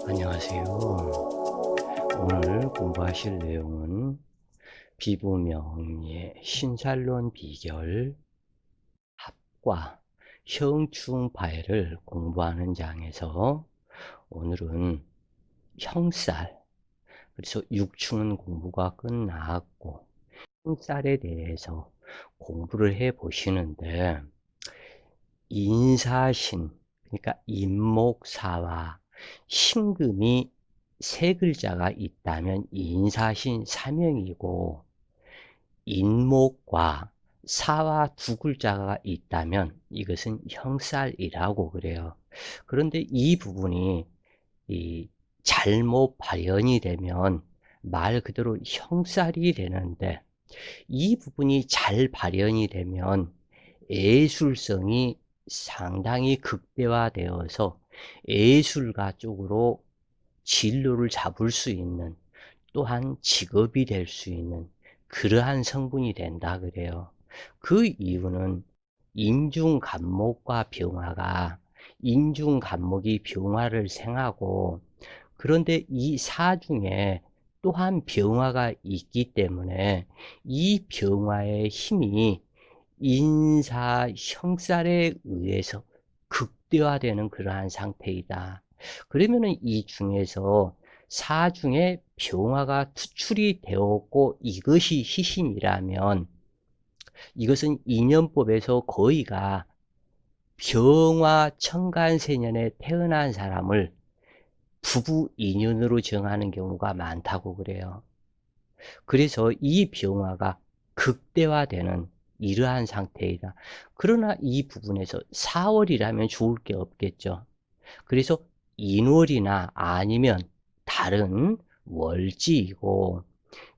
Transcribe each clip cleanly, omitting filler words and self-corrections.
안녕하세요. 오늘 공부하실 내용은 비부명리의 신살론 비결 합과 형충파해를 공부하는 장에서 오늘은 형살, 그래서 육충은 공부가 끝났고 형살에 대해서 공부를 해 보시는데, 인사신, 그러니까 인목사와 신금이 세 글자가 있다면 인사신 사명이고, 인목과 사와 두 글자가 있다면 이것은 형살이라고 그래요. 그런데 이 부분이 이 잘못 발현이 되면 말 그대로 형살이 되는데, 이 부분이 잘 발현이 되면 예술성이 상당히 극대화되어서 예술가 쪽으로 진로를 잡을 수 있는, 또한 직업이 될 수 있는 그러한 성분이 된다 그래요. 그 이유는 임중간목과 병화가, 임중간목이 병화를 생하고, 그런데 이 사중에 또한 병화가 있기 때문에 이 병화의 힘이 인사 형살에 의해서 극대화되는 그러한 상태이다. 그러면은 이 중에서 사중에 병화가 투출이 되었고 이것이 희신이라면, 이것은 인연법에서 거의가 병화 천간세년에 태어난 사람을 부부 인연으로 정하는 경우가 많다고 그래요. 그래서 이 병화가 극대화되는 이러한 상태이다. 그러나 이 부분에서 4월이라면 좋을 게 없겠죠. 그래서 인월이나 아니면 다른 월지이고,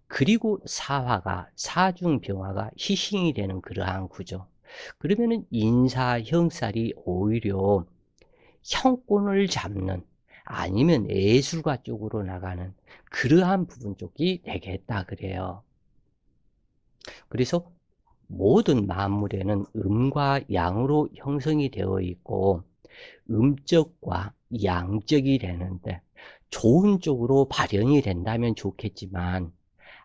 그리고 사화가, 사중병화가 희싱이 되는 그러한 구조. 그러면은 인사 형살이 오히려 형권을 잡는, 아니면 예술가 쪽으로 나가는 그러한 부분 쪽이 되겠다 그래요. 그래서 모든 만물에는 음과 양으로 형성이 되어 있고, 음적과 양적이 되는데, 좋은 쪽으로 발현이 된다면 좋겠지만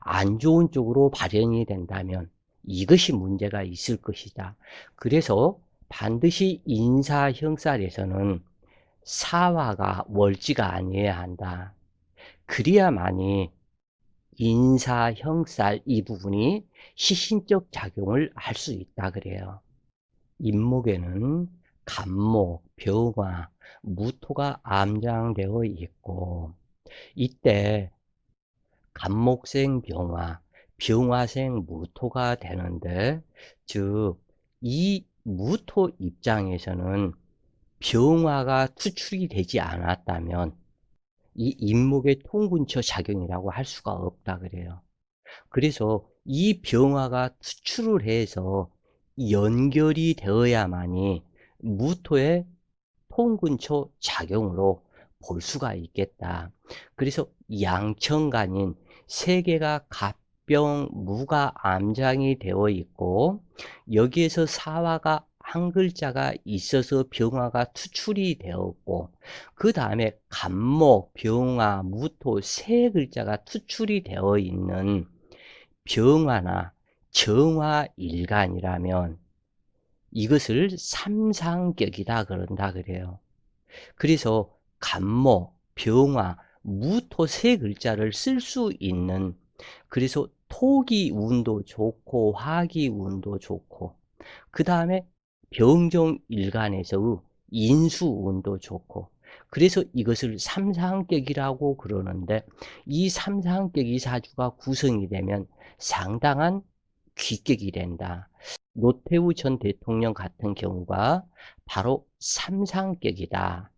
안 좋은 쪽으로 발현이 된다면 이것이 문제가 있을 것이다. 그래서 반드시 인사 형살에서는 사화가 월지가 아니어야 한다. 그래야만이 인사 형살 이 부분이 시신적 작용을 할 수 있다 그래요. 인목에는 간목, 병화, 무토가 암장되어 있고, 이때 간목생 병화, 병화생 무토가 되는데, 즉 이 무토 입장에서는 병화가 투출이 되지 않았다면 이 인목의 통근처 작용이라고 할 수가 없다 그래요. 그래서 이 병화가 투출을 해서 연결이 되어야만이 무토의 통근초 작용으로 볼 수가 있겠다. 그래서 양천간인 세 개가 갑병 무가 암장이 되어 있고, 여기에서 사화가 한 글자가 있어서 병화가 투출이 되었고, 그 다음에 간목, 병화, 무토 세 글자가 투출이 되어 있는 병화나 정화일간이라면 이것을 삼상격이다 그런다 그래요. 그래서 간목, 병화, 무토 세 글자를 쓸 수 있는, 그래서 토기 운도 좋고 화기 운도 좋고, 그 다음에 병정일간에서의 인수 운도 좋고, 그래서 이것을 삼상격이라고 그러는데, 이 삼상격이 사주가 구성이 되면 상당한 귀격이 된다. 노태우 전 대통령 같은 경우가 바로 삼상격이다.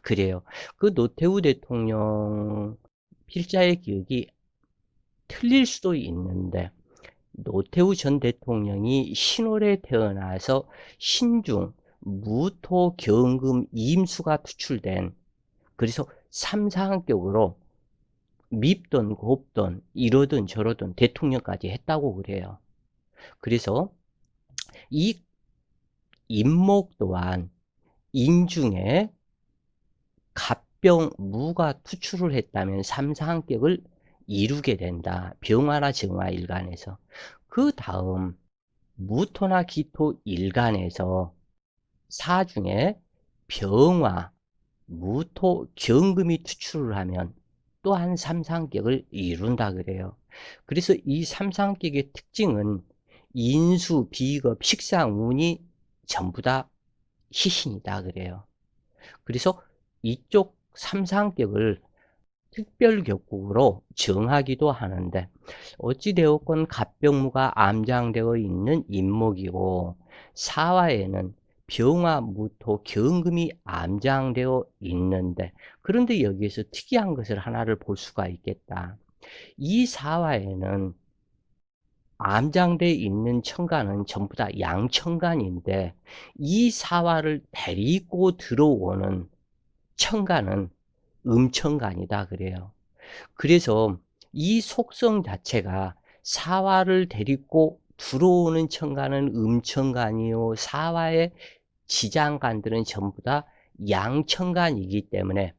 그래요. 그 노태우 대통령 필자의 기억이 틀릴 수도 있는데, 노태우 전 대통령이 신월에 태어나서 신중, 무토, 경금, 임수가 투출된, 그래서 삼상격으로 밉던 곱던 이러든 저러든 대통령까지 했다고 그래요. 그래서 이 인목 또한 인중에 갑병 무가 투출을 했다면 삼사한격을 이루게 된다. 병화나 정화 일간에서. 그 다음 무토나 기토 일간에서 사중에 병화, 무토, 경금이 투출을 하면 또한 삼상격을 이룬다 그래요. 그래서 이 삼상격의 특징은 인수, 비겁, 식상운이 전부 다 희신이다 그래요. 그래서 이쪽 삼상격을 특별격국으로 정하기도 하는데 어찌되었건 갑병무가 암장되어 있는 인목이고 사화에는 병화, 무토, 경금이 암장되어 있는데 그런데 여기에서 특이한 것을 하나를 볼 수가 있겠다. 이 사화에는 암장되어 있는 천간은 전부 다 양천간인데 이 사화를 데리고 들어오는 천간은 음천간이다 그래요. 그래서 이 속성 자체가 사화를 데리고 들어오는 천간은 음천간이요 사화의 지장간들은 전부 다 양천간이기 때문에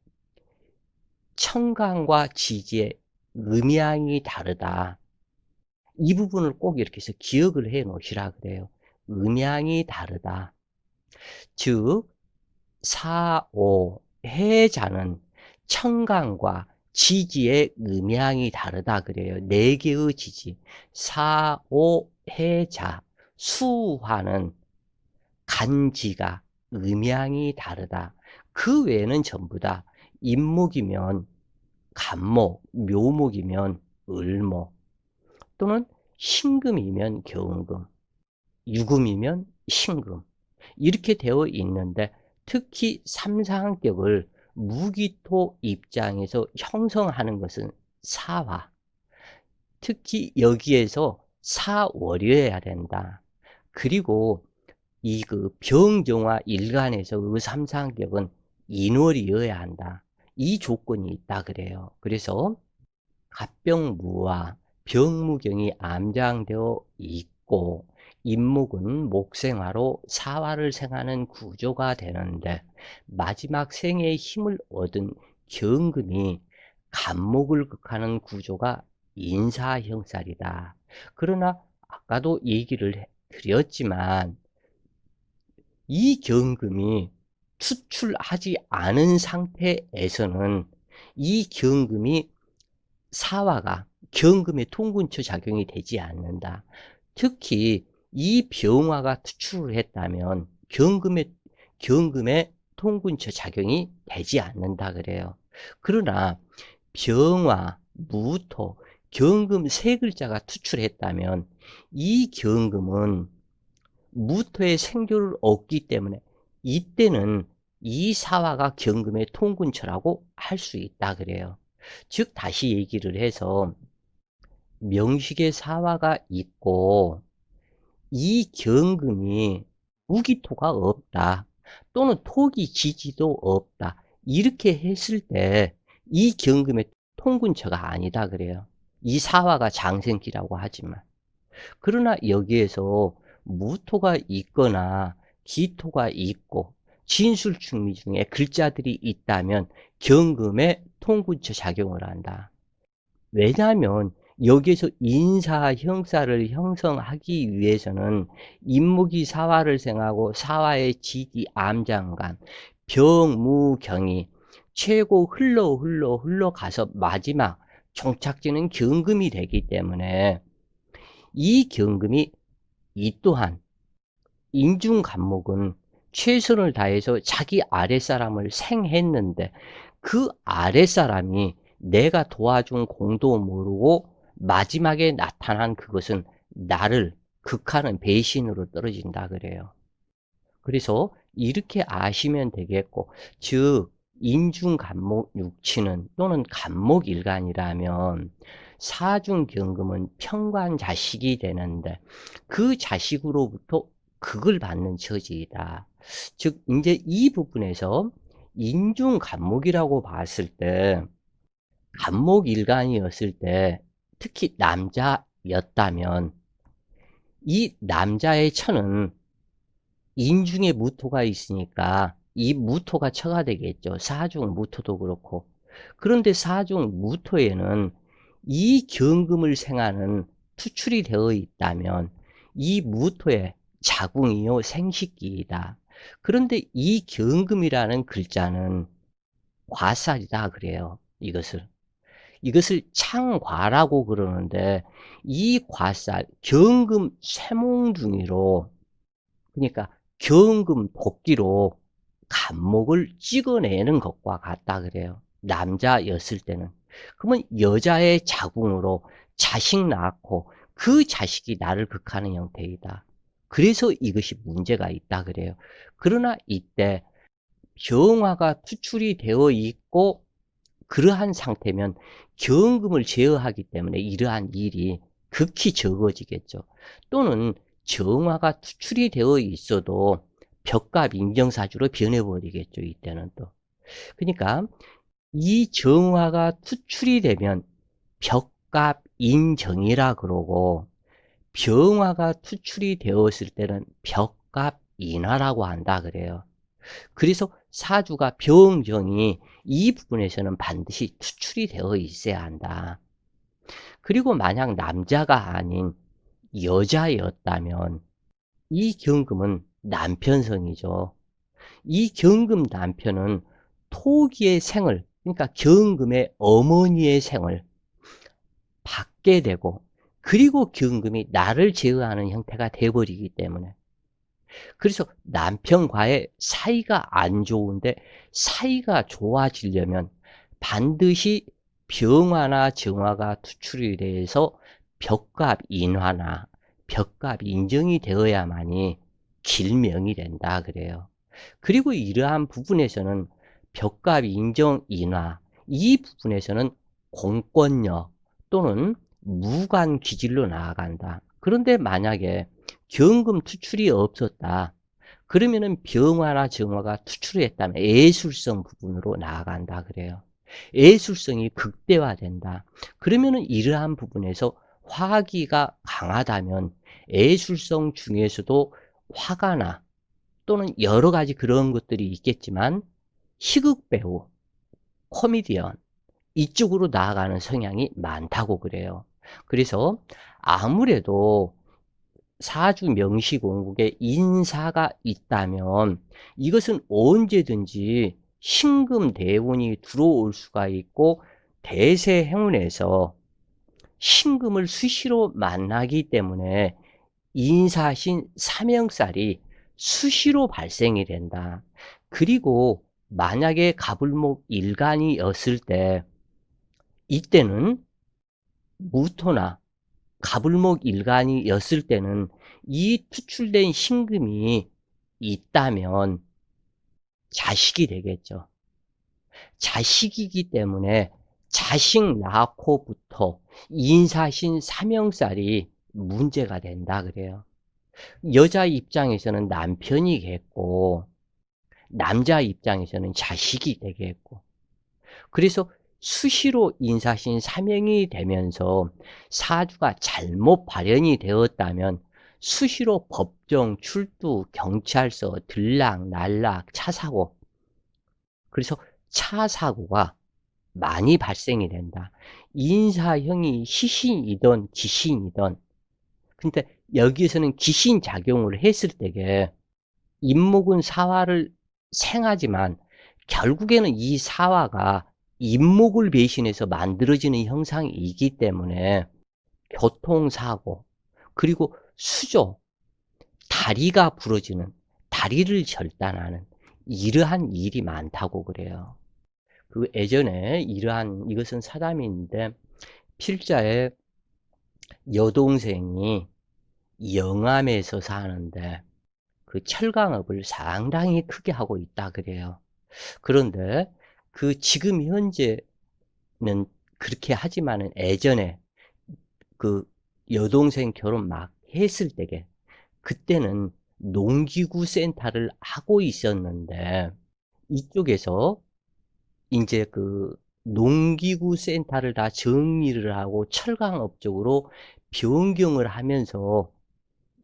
천간과 지지의 음양이 다르다. 이 부분을 꼭 이렇게 해서 기억을 해 놓으시라 그래요. 음양이 다르다. 즉 사오 해자는 천간과 지지의 음양이 다르다 그래요. 네 개의 지지. 사오 해자 수화는 간지가 음양이 다르다. 그 외에는 전부 다 임목이면 간목, 묘목이면 을목, 또는 신금이면 경금, 유금이면 신금 이렇게 되어 있는데 특히 삼사한격을 무기토 입장에서 형성하는 것은 사화. 특히 여기에서 사월여야 된다. 그리고 이 그 병정화 일간에서 그 삼사한격은 인월이어야 한다. 이 조건이 있다 그래요. 그래서 갑병무와 병무경이 암장되어 있고 임목은 목생화로 사화를 생하는 구조가 되는데 마지막 생의 힘을 얻은 경금이 간목을 극하는 구조가 인사형살이다. 그러나 아까도 얘기를 드렸지만 이 경금이 투출하지 않은 상태에서는 이 경금이 사화가 경금의 통근처 작용이 되지 않는다. 특히 이 병화가 투출을 했다면 경금의 통근처 작용이 되지 않는다 그래요. 그러나 병화, 무토, 경금 세 글자가 투출했다면 이 경금은 무토의 생교를 얻기 때문에 이때는 이 사화가 경금의 통근처라고 할 수 있다 그래요. 즉 다시 얘기를 해서 명식의 사화가 있고 이 경금이 무기토가 없다 또는 토기 지지도 없다 이렇게 했을 때 이 경금의 통근처가 아니다 그래요. 이 사화가 장생기라고 하지만 그러나 여기에서 무토가 있거나 기토가 있고 진술충미 중에 글자들이 있다면 경금의 통근처 작용을 한다. 왜냐하면 여기에서 인사, 형사를 형성하기 위해서는 인목이 사화를 생하고 사화의 지기, 암장간, 병무경이 최고 흘러가서 마지막 종착지는 경금이 되기 때문에 이 경금이 이 또한 인중간목은 최선을 다해서 자기 아랫사람을 생했는데 그 아랫사람이 내가 도와준 공도 모르고 마지막에 나타난 그것은 나를 극하는 배신으로 떨어진다 그래요. 그래서 이렇게 아시면 되겠고 즉 인중간목 육치는 또는 간목일간이라면 사중경금은 평관자식이 되는데 그 자식으로부터 극을 받는 처지이다. 즉 이제 이 부분에서 인중간목이라고 봤을 때 간목일간이었을 때 특히 남자였다면 이 남자의 처는 인중에 무토가 있으니까 이 무토가 처가 되겠죠. 사중 무토도 그렇고. 그런데 사중 무토에는 이 경금을 생하는 투출이 되어 있다면 이 무토의 자궁이요 생식기이다. 그런데 이 경금이라는 글자는 과살이다 그래요. 이것을 창과라고 그러는데, 이 과살 경금 쇠몽둥이로, 그러니까 경금 도끼로 간목을 찍어내는 것과 같다 그래요. 남자였을 때는. 그러면 여자의 자궁으로 자식 낳고 그 자식이 나를 극하는 형태이다. 그래서 이것이 문제가 있다 그래요. 그러나 이때 병화가 투출이 되어 있고 그러한 상태면 경금을 제어하기 때문에 이러한 일이 극히 적어지겠죠. 또는 정화가 투출이 되어 있어도 벽갑 인정사주로 변해버리겠죠. 이때는 또. 그러니까 이 정화가 투출이 되면 벽갑 인정이라 그러고, 병화가 투출이 되었을 때는 벽갑 인화라고 한다 그래요. 그래서 사주가 병정이 이 부분에서는 반드시 투출이 되어 있어야 한다. 그리고 만약 남자가 아닌 여자였다면 이 경금은 남편성이죠. 이 경금 남편은 토기의 생을, 그러니까 경금의 어머니의 생을 받게 되고, 그리고 경금이 나를 제어하는 형태가 되어버리기 때문에, 그래서 남편과의 사이가 안 좋은데 사이가 좋아지려면 반드시 병화나 정화가 투출이 돼서 벽갑 인화나 벽갑 인정이 되어야만이 길명이 된다 그래요. 그리고 이러한 부분에서는 벽갑 인정 인화, 이 부분에서는 공권력 또는 무관 기질로 나아간다. 그런데 만약에 경금 투출이 없었다. 그러면은 병화나 정화가 투출했다면 예술성 부분으로 나아간다 그래요. 예술성이 극대화된다. 그러면은 이러한 부분에서 화기가 강하다면 예술성 중에서도 화가나 또는 여러 가지 그런 것들이 있겠지만 희극배우, 코미디언 이쪽으로 나아가는 성향이 많다고 그래요. 그래서 아무래도 사주 명시공국에 인사가 있다면 이것은 언제든지 신금대운이 들어올 수가 있고, 대세행운에서 신금을 수시로 만나기 때문에 인사신 사명살이 수시로 발생이 된다. 그리고 만약에 갑을목 일간이었을 때 이때는 무토나 갑을목 일간이었을 때는 이 투출된 신금이 있다면 자식이 되겠죠. 자식이기 때문에 자식 낳고부터 인사신 사명살이 문제가 된다 그래요. 여자 입장에서는 남편이겠고 남자 입장에서는 자식이 되겠고, 그래서 수시로 인사신 사명이 되면서 사주가 잘못 발현이 되었다면 수시로 법정, 출두, 경찰서, 들락, 날락, 차사고, 그래서 차사고가 많이 발생이 된다. 인사형이 시신이든 기신이든, 근데 여기에서는 기신작용을 했을 때에 임목은 사화를 생하지만 결국에는 이 사화가 임목을 배신해서 만들어지는 형상이기 때문에 교통사고, 그리고 수조, 다리가 부러지는, 다리를 절단하는 이러한 일이 많다고 그래요. 그 예전에 이러한, 이것은 사담인데, 필자의 여동생이 영암에서 사는데 그 철강업을 상당히 크게 하고 있다 그래요. 그런데 그 지금 현재는 그렇게 하지만은 예전에 그 여동생 결혼 막 했을 때게 그때는 농기구 센터를 하고 있었는데, 이쪽에서 이제 그 농기구 센터를 다 정리를 하고 철강업 쪽으로 변경을 하면서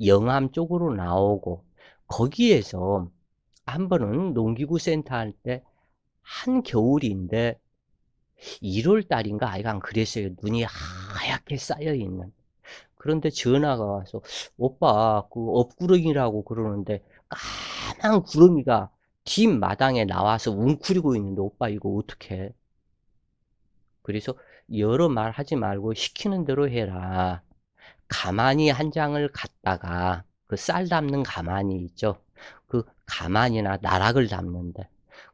영암 쪽으로 나오고, 거기에서 한 번은 농기구 센터 할 때 한겨울인데 1월 달인가 하여간 그랬어요. 눈이 하얗게 쌓여 있는. 그런데 전화가 와서 "오빠 그 업구릉이라고 그러는데 까만 구름이가 뒷마당에 나와서 웅크리고 있는데 오빠 이거 어떡해?" 그래서 여러 말 하지 말고 시키는 대로 해라. 가마니 한 장을 갖다가 그 쌀 담는 가마니 있죠. 그 가마니나 나락을 담는데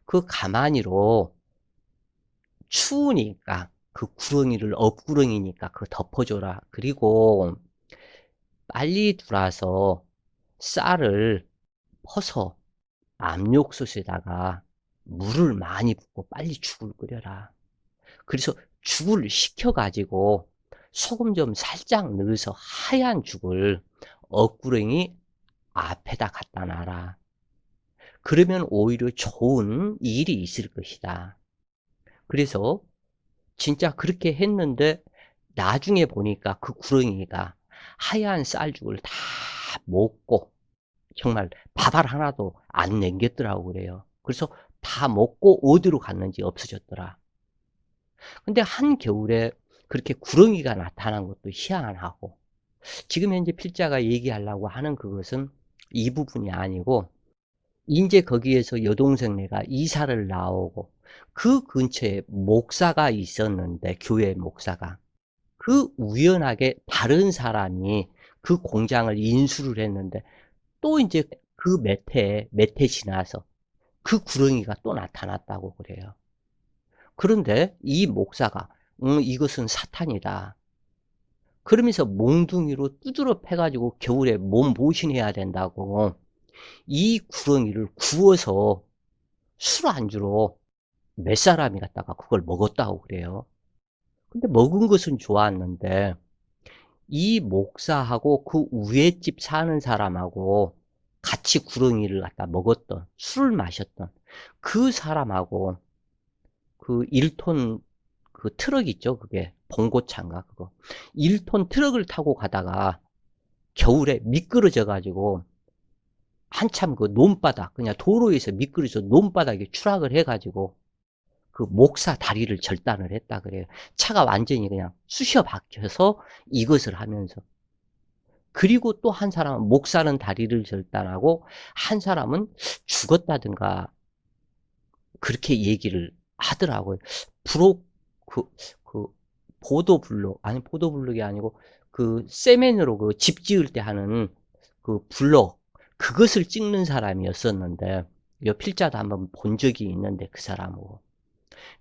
그 가마니로 추우니까 그 구렁이를 업구렁이니까 그거 덮어 줘라. 그리고 빨리 들어와서 쌀을 퍼서 압력솥에다가 물을 많이 붓고 빨리 죽을 끓여라. 그래서 죽을 식혀 가지고 소금 좀 살짝 넣어서 하얀 죽을 억구렁이 앞에다 갖다 놔라. 그러면 오히려 좋은 일이 있을 것이다. 그래서 진짜 그렇게 했는데 나중에 보니까 그 구렁이가 하얀 쌀죽을 다 먹고 정말 밥알 하나도 안 남겼더라고 그래요. 그래서 다 먹고 어디로 갔는지 없어졌더라. 근데 한겨울에 그렇게 구렁이가 나타난 것도 희한하고 지금 현재 필자가 얘기하려고 하는 그것은 이 부분이 아니고 인제 거기에서 여동생네가 이사를 나오고 그 근처에 목사가 있었는데 교회 목사가. 그 우연하게 다른 사람이 그 공장을 인수를 했는데 또 인제 그 몇 해 지나서 그 구렁이가 또 나타났다고 그래요. 그런데 이 목사가 이것은 사탄이다." 그러면서 몽둥이로 두드러 패 가지고 겨울에 몸보신해야 된다고 이 구렁이를 구워서 술 안주로 몇 사람이 갖다가 그걸 먹었다고 그래요. 근데 먹은 것은 좋았는데 이 목사하고 그 위에 집 사는 사람하고 같이 구렁이를 갖다 먹었던 술을 마셨던 그 사람하고 그 1 톤 그 트럭 있죠 그게. 봉고차인가 그거. 1 톤 트럭을 타고 가다가 겨울에 미끄러져 가지고 한참 그 논바닥 그냥 도로에서 미끄러져서 논바닥에 추락을 해 가지고 그 목사 다리를 절단을 했다 그래요. 차가 완전히 그냥 쑤셔 박혀서 이것을 하면서. 그리고 또 한 사람은 목사는 다리를 절단하고 한 사람은 죽었다든가 그렇게 얘기를 하더라고요. 브록 그 그 보도블록 아니 보도블록이 아니고 그 세면으로 그 집 지을 때 하는 그 블록 그것을 찍는 사람이었었는데 요 필자도 한번 본 적이 있는데 그 사람하고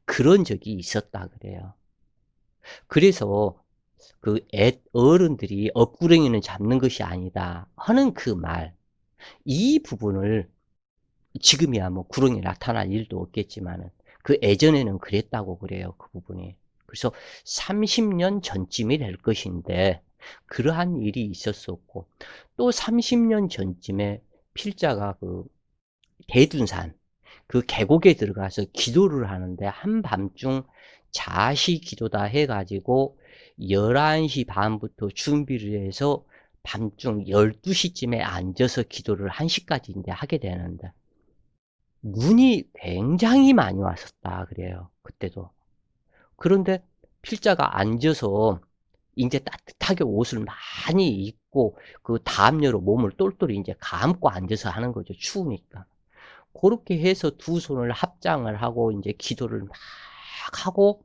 그런 적이 있었다 그래요. 그래서 그 어른들이 "업구렁이는 잡는 것이 아니다." 하는 그 말 이 부분을 지금이야 뭐 구렁이 나타날 일도 없겠지만은 그 예전에는 그랬다고 그래요, 그 부분이. 그래서 30년 전쯤이 될 것인데 그러한 일이 있었었고 또 30년 전쯤에 필자가 그 대둔산 그 계곡에 들어가서 기도를 하는데 한밤중 자시 기도다 해 가지고 11시 반부터 준비를 해서 밤중 12 시쯤에 앉아서 기도를 1 시까지 인제 하게 되는데 눈이 굉장히 많이 왔었다 그래요 그때도. 그런데 필자가 앉아서 인제 따뜻하게 옷을 많이 입고 그 담요로 몸을 똘똘히 인제 감고 앉아서 하는 거죠 추우니까. 고렇게 해서 두 손을 합장을 하고 인제 기도를 막 하고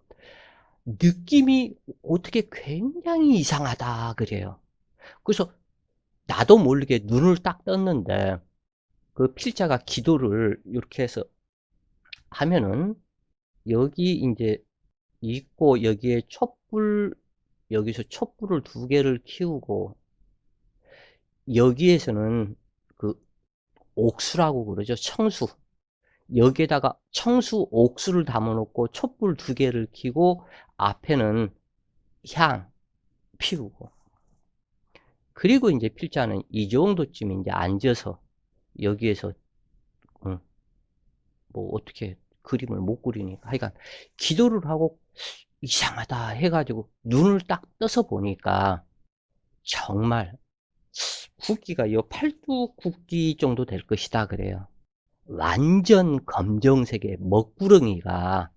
느낌이 어떻게 굉장히 이상하다 그래요. 그래서 나도 모르게 눈을 딱 떴는데 그 필자가 기도를 요렇게 해서 하면은 여기 인제 있고 여기에 촛불 여기서 촛불을 2개를 켜우고 여기에서는 그 옥수라고 그러죠. 청수. 여기에다가 청수 옥수를 담아 놓고 촛불 2개를 켜고 앞에는 향 피우고 그리고 인제 필자는 이 정도쯤 인제 앉아서 여기에서 음 뭐 어떻게 그림을 못 그리니까 하여간 기도를 하고 '이상하다.' 해 가지고 눈을 딱 떠서 보니까 정말 굵기가 요 팔뚝 굵기 정도 될 것이다 그래요. 완전 검정색의 먹구렁이가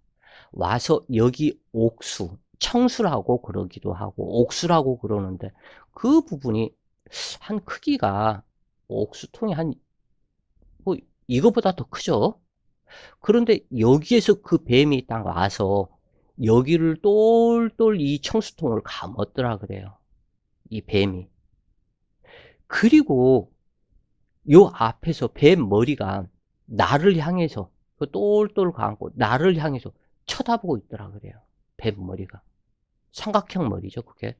와서 여기 옥수, 청수라고 그러기도 하고 옥수라고 그러는데 그 부분이 한 크기가 옥수통이 한 뭐 이거보다 더 크죠. 그런데 여기에서 그 뱀이 딱 와서 여기를 똘똘 이 청수통을 감았더라 그래요, 이 뱀이. 그리고 요 앞에서 뱀 머리가 나를 향해서 그 똘똘 감고 나를 향해서 쳐다보고 있더라 그래요, 뱀 머리가. 삼각형 머리죠, 그게.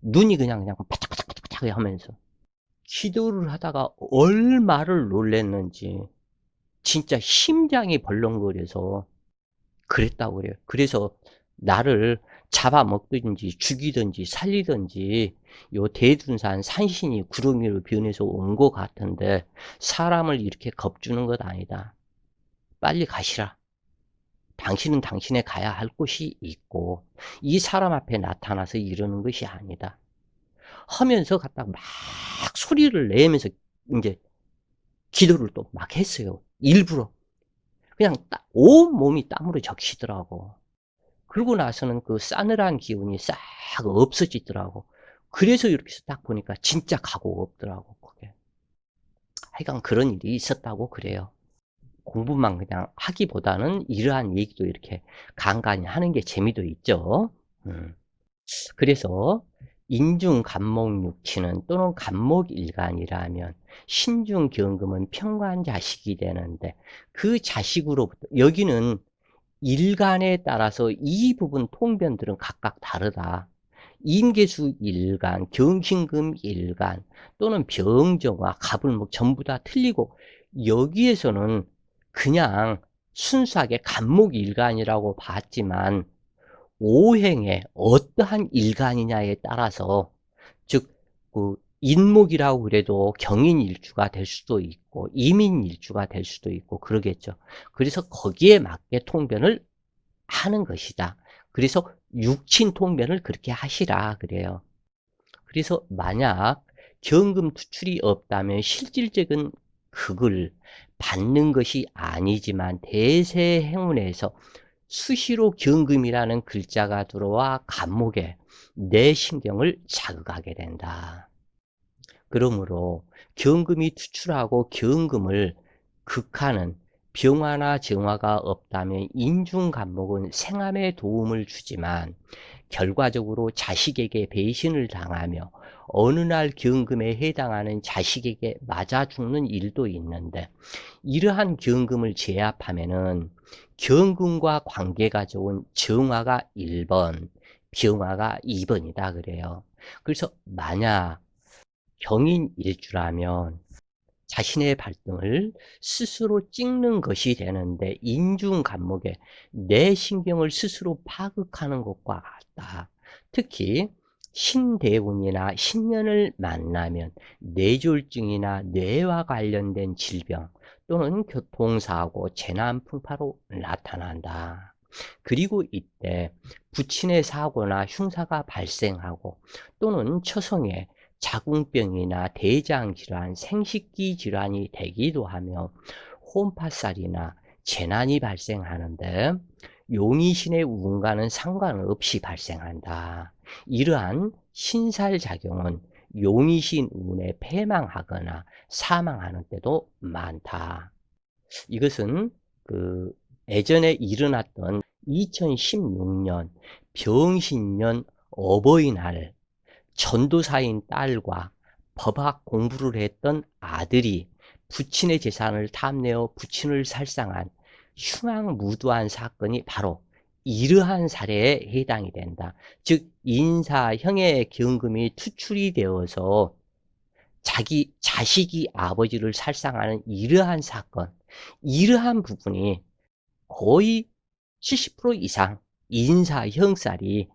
눈이 그냥 바짝바짝바짝 하면서. 기도를 하다가 얼마를 놀랐는지 진짜 심장이 벌렁거려서 그랬다고 그래요. 그래서 나를 잡아먹든지 죽이든지 살리든지 요 대둔산 산신이 구렁이로 변해서 온 것 같은데 사람을 이렇게 겁주는 것 아니다. 빨리 가시라. 당신은 당신의 가야 할 곳이 있고 이 사람 앞에 나타나서 이러는 것이 아니다. 하면서 갖다가 막 소리를 내면서 이제 기도를 또 막 했어요. 일부러. 그냥 온 몸이 땀으로 적시더라고. 그러고 나서는 그 싸늘한 기운이 싹 없어지더라고. 그래서 이렇게 해서 딱 보니까 진짜 각오가 없더라고, 그게. 하여간 그런 일이 있었다고 그래요. 공부만 그냥 하기보다는 이러한 얘기도 이렇게 간간히 하는 게 재미도 있죠. 음. 그래서 인중간목육치는 또는 간목일간이라면 신중경금은 평관자식이 되는데 그 자식으로부터 여기는 일간에 따라서 이 부분 통변들은 각각 다르다. 임계수 일간, 경신금 일간 또는 병정화, 갑을목 전부 다 틀리고 여기에서는 그냥 순수하게 간목 일간이라고 봤지만 오행의 어떠한 일간이냐에 따라서 즉 그 인목이라고 그래도 경인일주가 될 수도 있고 이민일주가 될 수도 있고 그러겠죠. 그래서 거기에 맞게 통변을 하는 것이다. 그래서 육친통변을 그렇게 하시라 그래요. 그래서 만약 경금 투출이 없다면 실질적인 극을 받는 것이 아니지만 대세행운에서 수시로 경금이라는 글자가 들어와 간목에 내 신경을 자극하게 된다. 그러므로 경금이 투출하고 경금을 극하는 병화나 정화가 없다면 인중간목은 생암에 도움을 주지만 결과적으로 자식에게 배신을 당하며 어느 날 경금에 해당하는 자식에게 맞아 죽는 일도 있는데 이러한 경금을 제압하면은 경금과 관계가 좋은 정화가 1번, 병화가 2번이다 그래요. 그래서 만약 경인일주라면 자신의 발등을 스스로 찍는 것이 되는데 인중간목에 내 신경을 스스로 파극하는 것과 같다. 특히 신대운이나 신년을 만나면 뇌졸중이나 뇌와 관련된 질병 또는 교통사고, 재난풍파로 나타난다. 그리고 이때 부친의 사고나 흉사가 발생하고 또는 처성에 자궁병이나 대장질환, 생식기 질환이 되기도 하며 혼파살이나 재난이 발생하는데 용의신의 운과는 상관없이 발생한다. 이러한 신살작용은 용의신 운에 패망하거나 사망하는 때도 많다. 이것은 그 예전에 일어났던 2016년 병신년 어버이날 전도사인 딸과 법학 공부를 했던 아들이 부친의 재산을 탐내어 부친을 살상한 흉악무도한 사건이 바로 이러한 사례에 해당이 된다. 즉 인사형의 경금이 투출이 되어서 자기 자식이 아버지를 살상하는 이러한 사건, 이러한 부분이 거의 70% 이상 인사형살이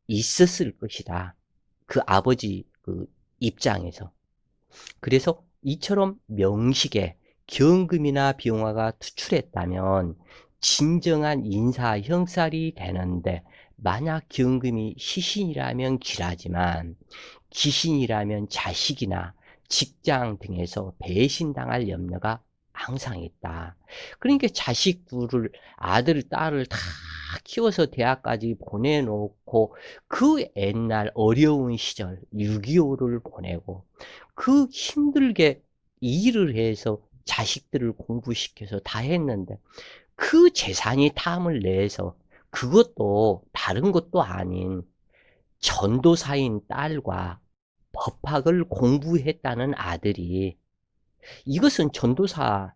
있었을 것이다. 그 아버지 그 입장에서. 그래서 이처럼 명식에 경금이나 병화가 투출했다면 진정한 인사 형살이 되는데 만약 경금이 시신이라면 길하지만 기신이라면 자식이나 직장 등에서 배신당할 염려가 항상 있다. 그러니까 자식들을 아들, 딸을 다 키워서 대학까지 보내놓고 그 옛날 어려운 시절 6.25를 보내고 그 힘들게 일을 해서 자식들을 공부시켜서 다 했는데 그 재산이 탐을 내서 그것도 다른 것도 아닌 전도사인 딸과 법학을 공부했다는 아들이 이것은 전도사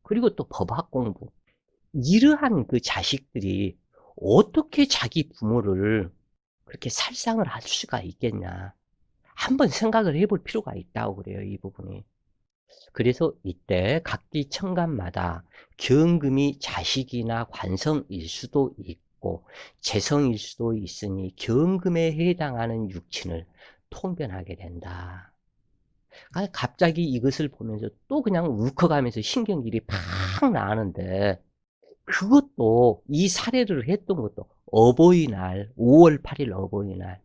그리고 또 법학 공부 이러한 그 자식들이 어떻게 자기 부모를 그렇게 살상을 할 수가 있겠냐. 한번 생각을 해볼 필요가 있다고 그래요, 이 부분이. 그래서 이때 각기 천간마다 경금이 자식이나 관성일 수도 있고 재성일 수도 있으니 경금에 해당하는 육친을 통변하게 된다. 갑자기 이것을 보면서 또 그냥 울컥하면서 신경질이 팍 나는데 그것도 이 사례를 했던 것도 어버이날 5월 8일 어버이날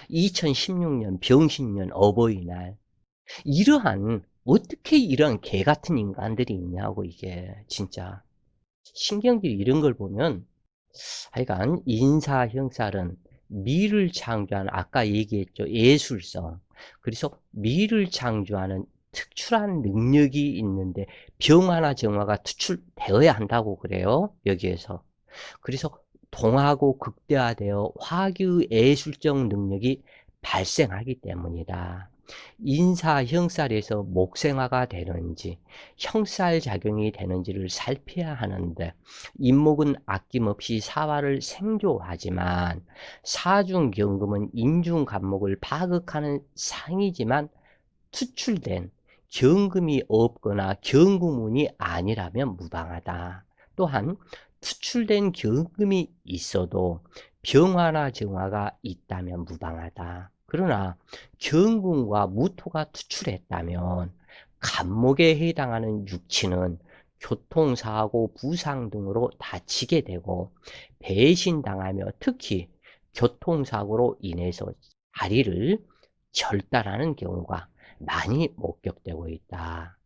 2016년 병신년 어버이날 이러한 어떻게 이런 개 같은 인간들이 있냐고 이게 진짜 신경질이 이런 걸 보면 하여간 인사 형살은 미를 창조하는 아까 얘기했죠 예술성 그래서 미를 창조하는 특출한 능력이 있는데 병화나 정화가 투출되어야 한다고 그래요 여기에서 그래서 동하고 극대화되어 화기의 예술적 능력이 발생하기 때문이다. 인사 형살에서 목생화가 되는지 형살작용이 되는지를 살펴야 하는데 인목은 아낌없이 사화를 생조하지만 사중경금은 인중간목을 파극하는 상이지만 투출된 경금이 없거나 경금운이 아니라면 무방하다. 또한 투출된 경금이 있어도 병화나 정화가 있다면 무방하다. 그러나 경금과 무토가 투출했다면 간목에 해당하는 육친은 교통사고, 부상 등으로 다치게 되고 배신당하며 특히 교통사고로 인해서 다리를 절단하는 경우가 많이 목격되고 있다.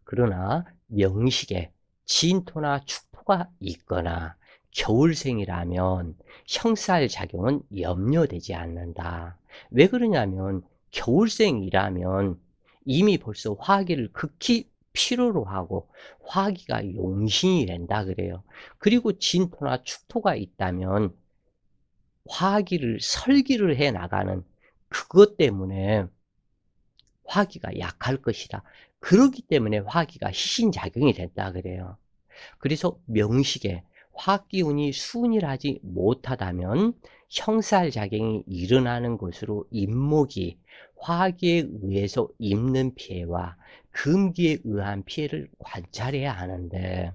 그러나 명식에 진토나 축토가 있거나 겨울생이라면 형살작용은 염려되지 않는다. 왜 그러냐면 겨울생이라면 이미 벌써 화기를 극히 필요로 하고 화기가 용신이 된다 그래요. 그리고 진토나 축토가 있다면 화기를 설기를 해 나가는 그것 때문에 화기가 약할 것이다. 그렇기 때문에 화기가 희신작용이 된다 그래요. 그래서 명식에 화기운이 순일하지 못하다면 형살작용이 일어나는 것으로 인목이 화기에 의해서 입는 피해와 금기에 의한 피해를 관찰해야 하는데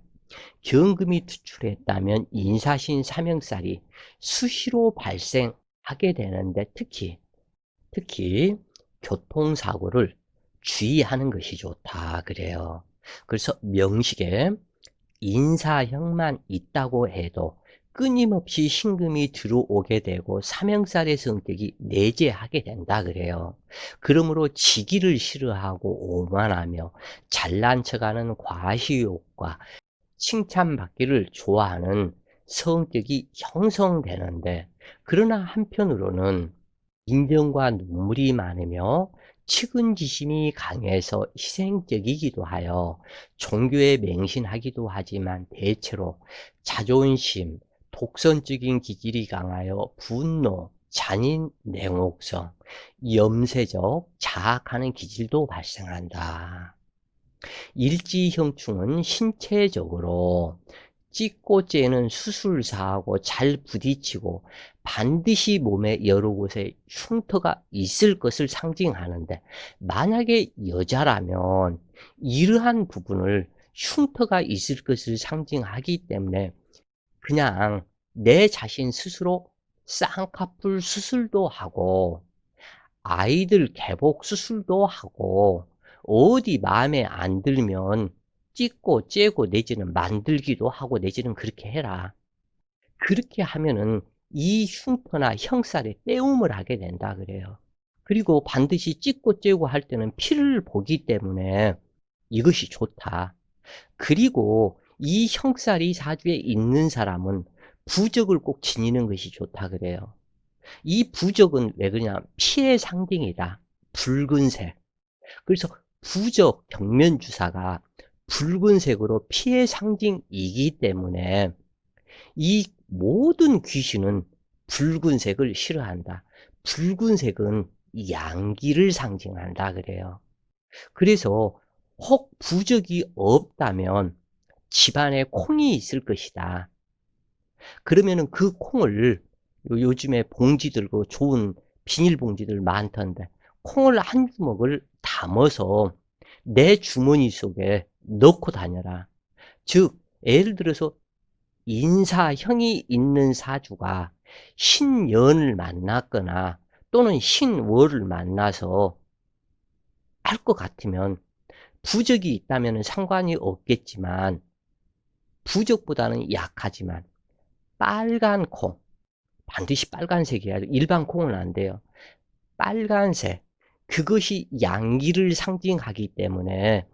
경금이 투출했다면 인사신 삼형살이 수시로 발생하게 되는데 특히 교통사고를 주의하는 것이 좋다 그래요. 그래서 명식에 인사형만 있다고 해도 끊임없이 신금이 들어오게 되고 삼형살의 성격이 내재하게 된다 그래요. 그러므로 지기를 싫어하고 오만하며 잘난 척하는 과시욕과 칭찬받기를 좋아하는 성격이 형성되는데 그러나 한편으로는 인정과 눈물이 많으며 측은지심이 강해서 희생적이기도 하여 종교에 맹신하기도 하지만 대체로 자존심, 독선적인 기질이 강하여 분노, 잔인 냉혹성, 염세적, 자학하는 기질도 발생한다. 일지형충은 신체적으로 찢고 째는 수술사하고 잘 부딪히고 반드시 몸의 여러 곳에 흉터가 있을 것을 상징하는데 만약에 여자라면 이러한 부분을 흉터가 있을 것을 상징하기 때문에 그냥 내 자신 스스로 쌍꺼풀 수술도 하고 아이들 개복 수술도 하고 어디 마음에 안 들면 찢고 째고 내지는 만들기도 하고 내지는 그렇게 해라. 그렇게 하면은 이 흉터나 형살에 떼움을 하게 된다 그래요. 그리고 반드시 찢고 째고 할 때는 피를 보기 때문에 이것이 좋다. 그리고 이 형살이 사주에 있는 사람은 부적을 꼭 지니는 것이 좋다 그래요. 이 부적은 왜 그러냐? 피의 상징이다. 붉은색. 그래서 부적 벽면 주사가 붉은색으로 피의 상징이기 때문에 이 모든 귀신은 붉은색을 싫어한다. 붉은색은 양기를 상징한다 그래요. 그래서 혹 부적이 없다면 집안에 콩이 있을 것이다. 그러면은 그 콩을 요즘에 봉지 들고 좋은 비닐봉지들 많던데 콩을 한 주먹을 담아서 내 주머니 속에 넣고 다녀라. 즉 예를 들어서 인사형이 있는 사주가 신연을 만났거나 또는 신월을 만나서 할 것 같으면 부적이 있다면 상관이 없겠지만 부적보다는 약하지만 빨간 콩, 반드시 빨간색이야. 일반 콩은 안 돼요. 빨간색, 그것이 양기를 상징하기 때문에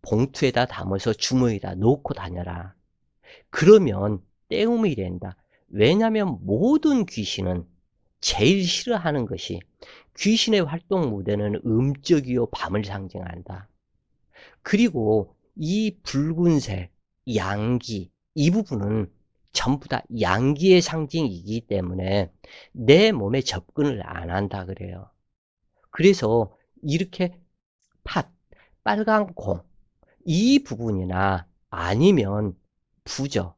봉투에다 담아서 주머니에다 놓고 다녀라. 그러면 떼움이 된다. 왜냐하면 모든 귀신은 제일 싫어하는 것이 귀신의 활동 무대는 음적이요 밤을 상징한다. 그리고 이 붉은색, 양기, 이 부분은 전부 다 양기의 상징이기 때문에 내 몸에 접근을 안 한다 그래요. 그래서 이렇게 팥, 빨간 콩, 이 부분이나 아니면 부적,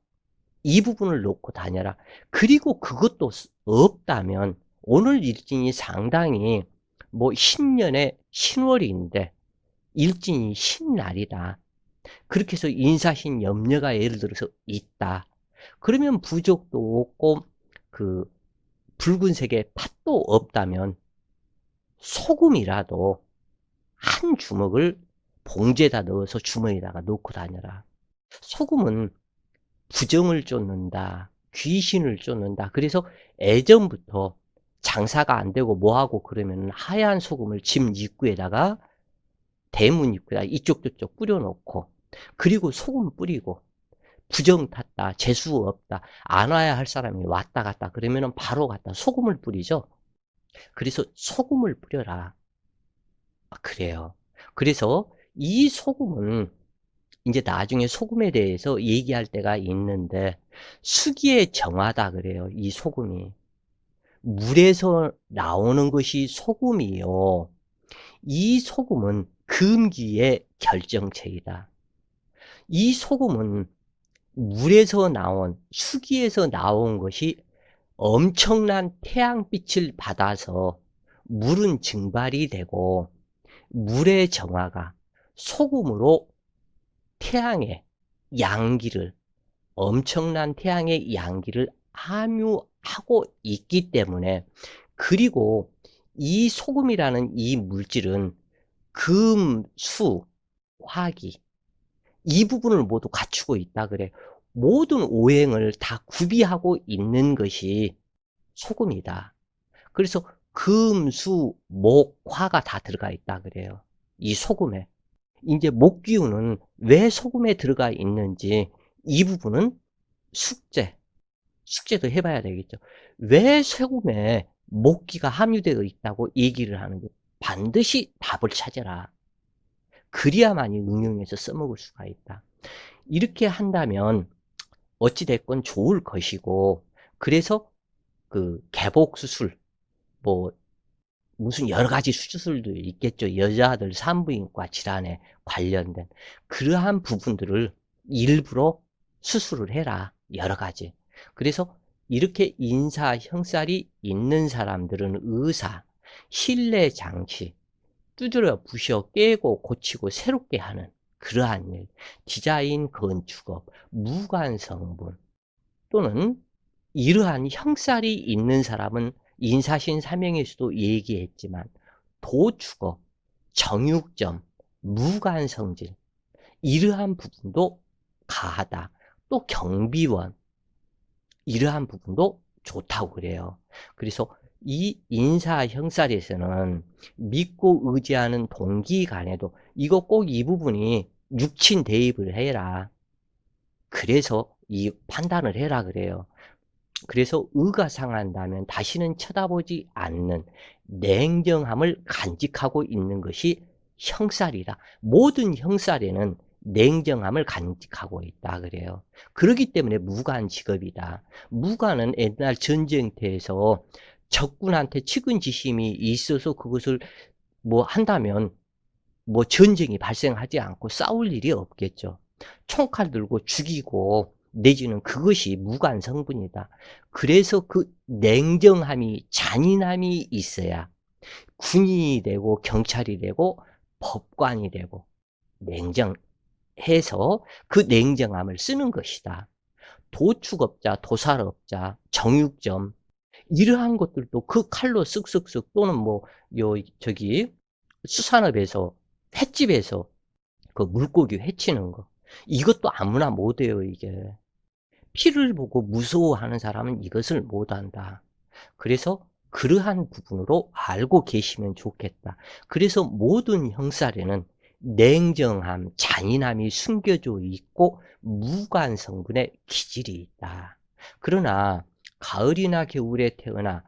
이 부분을 놓고 다녀라. 그리고 그것도 없다면 오늘 일진이 상당히 뭐 신년에 신월인데 일진이 신날이다. 그렇게 해서 인사신 염려가 예를 들어서 있다. 그러면 부적도 없고 그 붉은색의 팥도 없다면 소금이라도 한 주먹을 봉지에다 넣어서 주머니에다가 놓고 다녀라. 소금은 부정을 쫓는다. 귀신을 쫓는다. 그래서 예전부터 장사가 안 되고 뭐하고 그러면 하얀 소금을 집 입구에다가 대문 입구에다 이쪽 저쪽 뿌려놓고 그리고 소금 뿌리고 부정 탔다. 재수 없다. 안 와야 할 사람이 왔다 갔다 그러면은 바로 갔다 소금을 뿌리죠. 그래서 소금을 뿌려라. 그래요. 그래서 이 소금은 이제 나중에 소금에 대해서 얘기할 때가 있는데 수기의 정화다 그래요. 이 소금이. 물에서 나오는 것이 소금이요. 이 소금은 금기의 결정체이다. 이 소금은 물에서 나온 수기에서 나온 것이 엄청난 태양빛을 받아서 물은 증발이 되고 물의 정화가 소금으로 태양의 양기를 엄청난 태양의 양기를 함유하고 있기 때문에 그리고 이 소금이라는 이 물질은 금, 수, 화기 이 부분을 모두 갖추고 있다 그래. 모든 오행을 다 구비하고 있는 것이 소금이다. 그래서 금, 수, 목, 화가 다 들어가 있다 그래요. 이 소금에. 이제 목기운은 왜 소금에 들어가 있는지 이 부분은 숙제도 해봐야 되겠죠. 왜 소금에 목기가 함유되어 있다고 얘기를 하는지 반드시 답을 찾아라. 그래야만이 응용해서 써먹을 수가 있다. 이렇게 한다면 어찌됐건 좋을 것이고 그래서 그 개복수술 뭐 무슨 여러 가지 수술도 있겠죠. 여자들 산부인과 질환에 관련된 그러한 부분들을 일부러 수술을 해라. 여러 가지. 그래서 이렇게 인사 형살이 있는 사람들은 의사, 실내 장치, 두드려 부셔 깨고 고치고 새롭게 하는 그러한 일, 디자인 건축업, 무관 성분 또는 이러한 형살이 있는 사람은 인사신 삼형에서도 얘기했지만 도축업, 정육점, 무관성질 이러한 부분도 가하다. 또 경비원 이러한 부분도 좋다고 그래요. 그래서 이 인사 형살에서는 믿고 의지하는 동기 간에도 이거 꼭 이 부분이 육친 대입을 해라. 그래서 이 판단을 해라 그래요. 그래서 의가 상한다면 다시는 쳐다보지 않는 냉정함을 간직하고 있는 것이 형살이다. 모든 형살에는 냉정함을 간직하고 있다 그래요. 그렇기 때문에 무관 직업이다. 무관은 옛날 전쟁터에서 적군한테 측은지심이 있어서 그것을 뭐 한다면 뭐 전쟁이 발생하지 않고 싸울 일이 없겠죠. 총칼 들고 죽이고 내지는 그것이 무관 성분이다. 그래서 그 냉정함이 잔인함이 있어야 군인이 되고 경찰이 되고 법관이 되고 냉정해서 그 냉정함을 쓰는 것이다. 도축업자, 도살업자, 정육점 이러한 것들도 그 칼로 쓱쓱쓱 또는 뭐 요 저기 수산업에서 횟집에서 그 물고기 회치는 거 이것도 아무나 못해요 이게. 피를 보고 무서워하는 사람은 이것을 못한다. 그래서 그러한 부분으로 알고 계시면 좋겠다. 그래서 모든 형살에는 냉정함, 잔인함이 숨겨져 있고 무관 성분의 기질이 있다. 그러나 가을이나 겨울에 태어나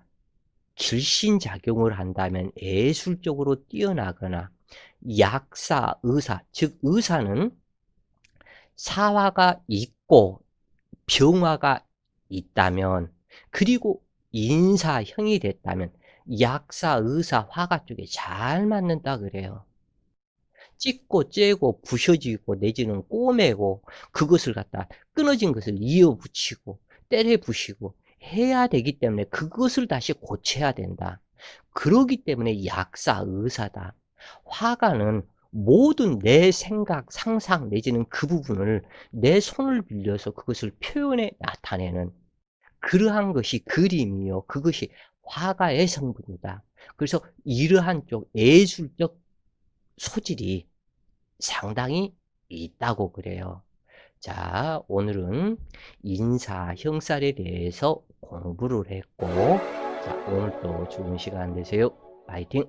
길신작용을 한다면 예술적으로 뛰어나거나 약사, 의사, 즉 의사는 사화가 있고 병화가 있다면 그리고 인사형이 됐다면 약사, 의사, 화가 쪽에 잘 맞는다 그래요. 찢고 째고 부셔지고 내지는 꼬매고 그것을 갖다 끊어진 것을 이어붙이고 때려 부시고 해야 되기 때문에 그것을 다시 고쳐야 된다. 그러기 때문에 약사, 의사다. 화가는 모든 내 생각, 상상 내지는 그 부분을 내 손을 빌려서 그것을 표현해 나타내는 그러한 것이 그림이요. 그것이 화가의 성분이다. 그래서 이러한 쪽 예술적 소질이 상당히 있다고 그래요. 자, 오늘은 인사, 형살에 대해서 공부를 했고, 자, 오늘도 좋은 시간 되세요. 파이팅!